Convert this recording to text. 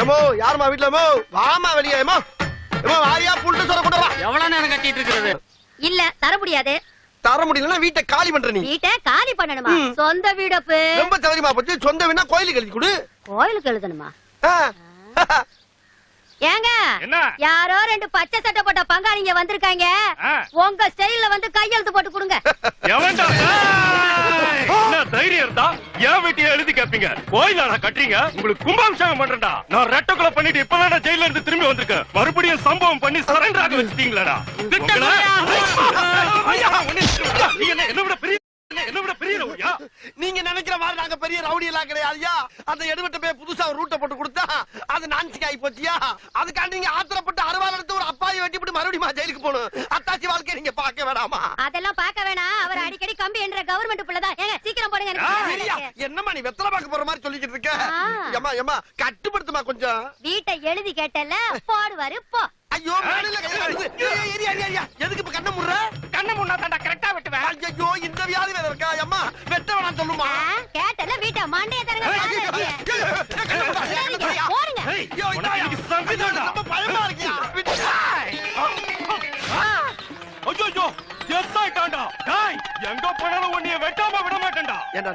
ஏமோ யாருமா வீட்டுல வாமா வெளியே ஏமோ வாரியா புல்ட்டு சொல்ல கொண்டு வா. எவ்வளவு நேரம் கட்டிட்டு இருக்கிறது? இல்ல தர முடியாது. தர முடியலன்னா வீட்டை காலி பண்ற நீ. வீட்டை காலி பண்ணணுமா? சொந்த வீடப்பு. ரொம்ப சௌரியமா போச்சு. சொந்த வீடுனா கோயிலுக்கு எழுதி கொடு. கோயிலுக்கு எழுதணுமா? ஏங்க யாரோ ரெண்டு பச்சை சட்டை போட்ட பங்காளிங்க வந்திருக்காங்க. உங்க ஸ்டைல்ல வந்து கையெழுத்து போட்டு கொடுங்க. என்ன தைரியம் இருந்தா என் வீட்டையே எழுதி கேப்பீங்க. கோயிலாடா கட்டுறீங்க? உங்களுக்கு கும்பாபிஷேகம் பண்றேன்டா. நான் ரெட்டக்குள்ள பண்ணிட்டு இப்பதான் ஜெயில இருந்து திரும்பி வந்திருக்கேன். மறுபடியும் சம்பவம் பண்ணி சரண்டர் ஆக வச்சிட்டீங்களாடா. என்ன விட பெரிய ரவுடியா? நீங்க நினைக்கிற மாதிரி நாங்க பெரிய ரவுடி எல்லாம் கிடையாதுயா. அந்த எடுவட்ட போய் புதுசா ஒரு ரூட்டை போட்டு கொடுத்தா அது நான்சிக்கு ஆகி போச்சியா. அதுக்காண்டி நீங்க ஆத்திரப்பட்டு அறுவாள் எடுத்து ஒரு அப்பாயை வெட்டிவிட்டு மறுபடியும் ஜெயிலுக்கு போகணும். அத்தாச்சி வாழ்க்கை நீங்க பார்க்க வேணாமா? அதெல்லாம் பார்க்க வேணாம். அவர் அடிக்கடி கம்பி என்ற கவர்மெண்ட் புள்ளதான். ஏங்க சீக்கிரம் போடுங்க. என்னம்மா நீ வெத்தலை பார்க்க போற மாதிரி சொல்லிக்கிட்டு இருக்க? ஏமா ஏமா கட்டுப்படுத்துமா கொஞ்சம். வீட்டை எழுதி கேட்டல போடுவாரு போ. ஐயோ மேல எதுக்கு இப்ப கண்ண முடுற? கண்ண முன்னா தாண்டா கரெக்டா வெட்டுவேன். ஐயோ இந்த வியாதி வேற இருக்கா? அம்மா வெட்ட வேணாம் சொல்லுமா? கேட்டல வீட்டை மண்டைய தரங்க. போடுங்க. ஐயோ இன்னைக்கு சம்பிதா ரொம்ப பயமா இருக்கியா? ஐயோ எஸ் ஆயிட்டான்டா. டேய் எங்க போனாலும் உன்னைய வெட்டாம விட